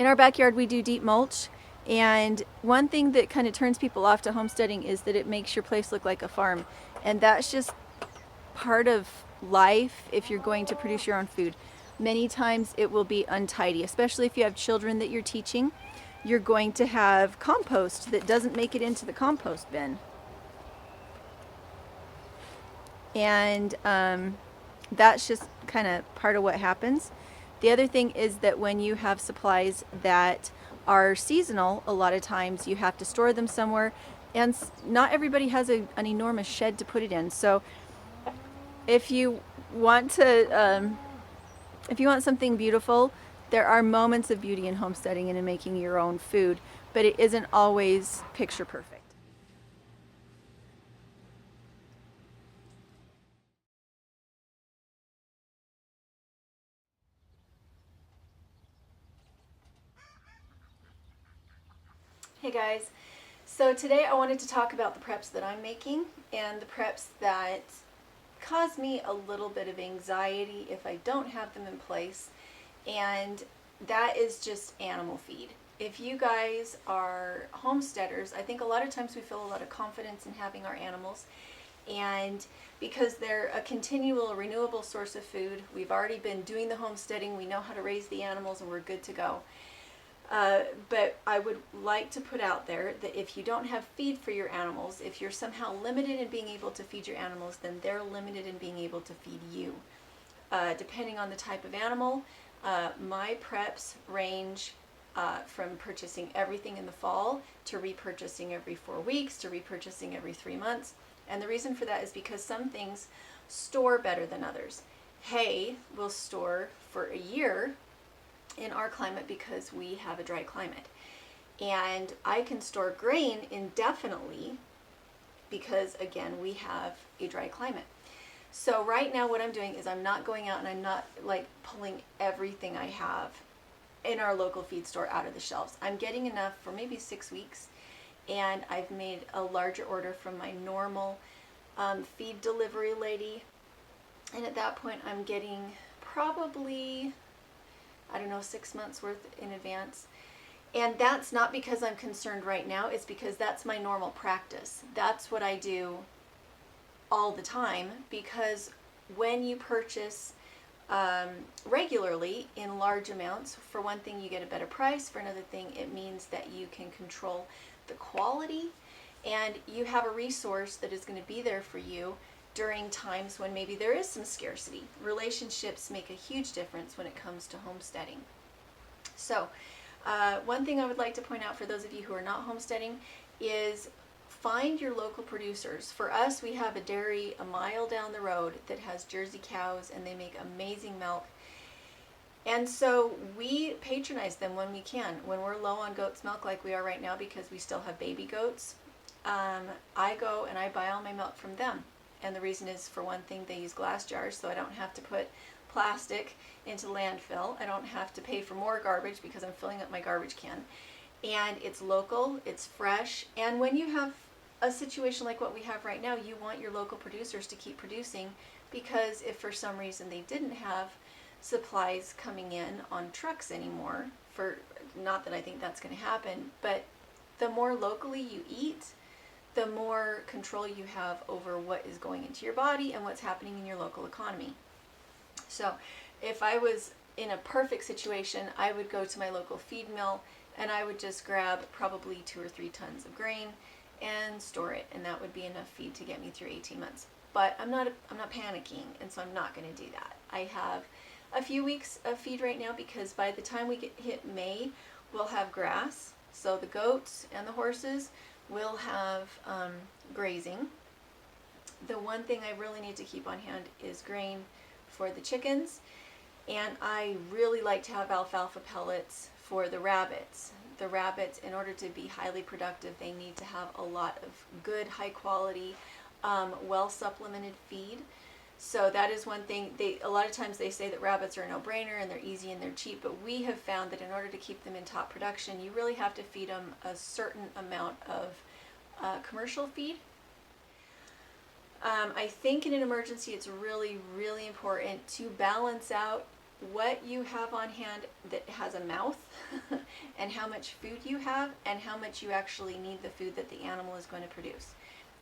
In our backyard, we do deep mulch. And one thing that kind of turns people off to homesteading is that it makes your place look like a farm. And that's just part of life if you're going to produce your own food. Many times it will be untidy, especially if you have children that you're teaching. You're going to have compost that doesn't make it into the compost bin. And that's just kind of part of what happens. The other thing is that when you have supplies that are seasonal, a lot of times you have to store them somewhere, and not everybody has an enormous shed to put it in. So if you want to, if you want something beautiful, there are moments of beauty in homesteading and in making your own food, but it isn't always picture perfect. Hey guys, so today I wanted to talk about the preps that I'm making and the preps that cause me a little bit of anxiety if I don't have them in place, and that is just animal feed. If you guys are homesteaders, I think a lot of times we feel a lot of confidence in having our animals, and because they're a continual renewable source of food, we've already been doing the homesteading, we know how to raise the animals, and we're good to go. But I would like to put out there that if you don't have feed for your animals, if you're somehow limited in being able to feed your animals, then they're limited in being able to feed you. Depending on the type of animal, my preps range from purchasing everything in the fall to repurchasing every 4 weeks to repurchasing every 3 months. And the reason for that is because some things store better than others. Hay will store for a year in our climate because we have a dry climate, and I can store grain indefinitely because again we have a dry climate. So right now what I'm doing is I'm not going out and I'm not like pulling everything I have in our local feed store out of the shelves. I'm getting enough for maybe 6 weeks, and I've made a larger order from my normal feed delivery lady, and at that point I'm getting probably, I don't know, 6 months worth in advance. And that's not because I'm concerned right now, it's because that's my normal practice. That's what I do all the time, because when you purchase regularly in large amounts, for one thing you get a better price, for another thing it means that you can control the quality, and you have a resource that is going to be there for you during times when maybe there is some scarcity. Relationships make a huge difference when it comes to homesteading. So one thing I would like to point out for those of you who are not homesteading is find your local producers. For us, we have a dairy a mile down the road that has Jersey cows, and they make amazing milk. And so we patronize them when we can. When we're low on goat's milk like we are right now because we still have baby goats, I go and I buy all my milk from them. And the reason is, for one thing, they use glass jars, so I don't have to put plastic into landfill. I don't have to pay for more garbage because I'm filling up my garbage can. And it's local, it's fresh, and when you have a situation like what we have right now, you want your local producers to keep producing, because if for some reason they didn't have supplies coming in on trucks anymore, for not that I think that's going to happen, but the more locally you eat, the more control you have over what is going into your body and what's happening in your local economy. So if I was in a perfect situation, I would go to my local feed mill and I would just grab probably 2 or 3 tons of grain and store it, and that would be enough feed to get me through 18 months. But I'm not panicking, and so I'm not going to do that. I have a few weeks of feed right now because by the time we hit May, we'll have grass. So the goats and the horses will have grazing. The one thing I really need to keep on hand is grain for the chickens, and I really like to have alfalfa pellets for the rabbits. The rabbits, in order to be highly productive, they need to have a lot of good, high quality, well supplemented feed. So that is one thing. A lot of times they say that rabbits are a no-brainer and they're easy and they're cheap, but we have found that in order to keep them in top production, you really have to feed them a certain amount of commercial feed. I think in an emergency it's really, really important to balance out what you have on hand that has a mouth and how much food you have and how much you actually need the food that the animal is going to produce.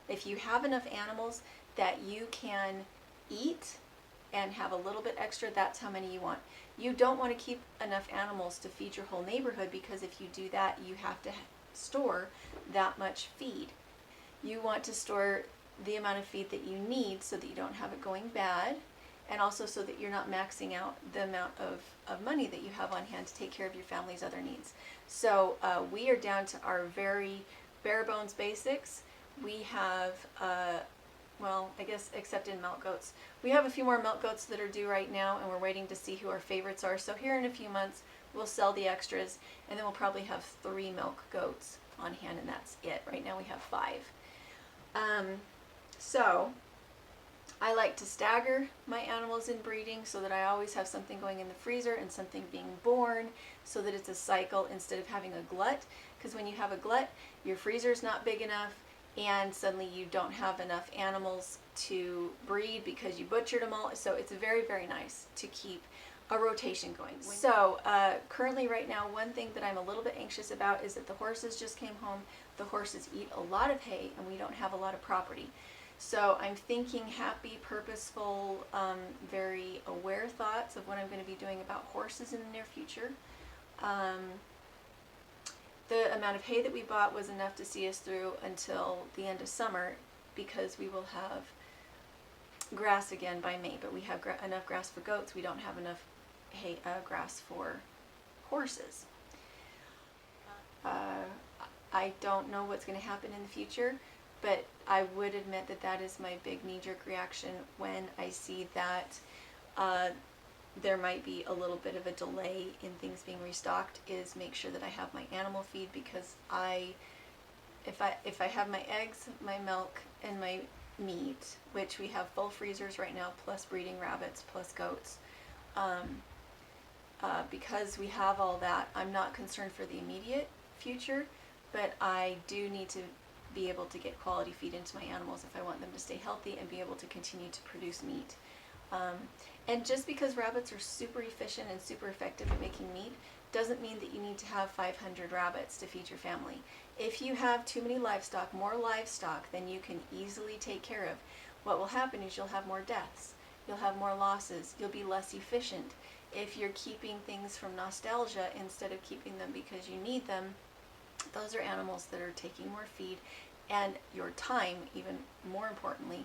If you have enough animals that you can eat and have a little bit extra, that's how many you want. You don't want to keep enough animals to feed your whole neighborhood, because if you do that, you have to store that much feed. You want to store the amount of feed that you need so that you don't have it going bad, and also so that you're not maxing out the amount of money that you have on hand to take care of your family's other needs. So we are down to our very bare bones basics. We have, well, I guess except in milk goats. We have a few more milk goats that are due right now, and we're waiting to see who our favorites are. So here in a few months, we'll sell the extras, and then we'll probably have 3 milk goats on hand, and that's it. Right now we have 5. So I like to stagger my animals in breeding so that I always have something going in the freezer and something being born, so that it's a cycle instead of having a glut. Because when you have a glut, your freezer's not big enough, and suddenly you don't have enough animals to breed because you butchered them all. So it's very, very nice to keep a rotation going. So currently right now, one thing that I'm a little bit anxious about is that the horses just came home. The horses eat a lot of hay, and we don't have a lot of property. So I'm thinking happy, purposeful, very aware thoughts of what I'm going to be doing about horses in the near future. The amount of hay that we bought was enough to see us through until the end of summer, because we will have grass again by May, but we have enough grass for goats. We don't have enough hay, grass for horses. I don't know what's going to happen in the future, but I would admit that that is my big knee-jerk reaction when I see that there might be a little bit of a delay in things being restocked, is make sure that I have my animal feed, because if I have my eggs, my milk, and my meat, which we have full freezers right now, plus breeding rabbits, plus goats, because we have all that, I'm not concerned for the immediate future, but I do need to be able to get quality feed into my animals if I want them to stay healthy and be able to continue to produce meat. And just because rabbits are super efficient and super effective at making meat doesn't mean that you need to have 500 rabbits to feed your family. If you have too many livestock, more livestock than you can easily take care of, what will happen is you'll have more deaths, you'll have more losses, you'll be less efficient. If you're keeping things from nostalgia instead of keeping them because you need them, those are animals that are taking more feed, and your time, even more importantly,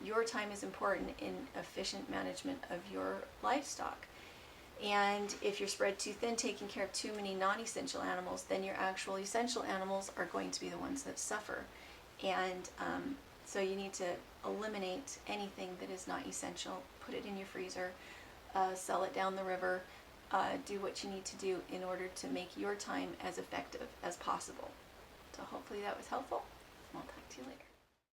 your time is important in efficient management of your livestock. And if you're spread too thin, taking care of too many non-essential animals, then your actual essential animals are going to be the ones that suffer. And so you need to eliminate anything that is not essential, put it in your freezer, sell it down the river, do what you need to do in order to make your time as effective as possible. So hopefully that was helpful. I'll talk to you later.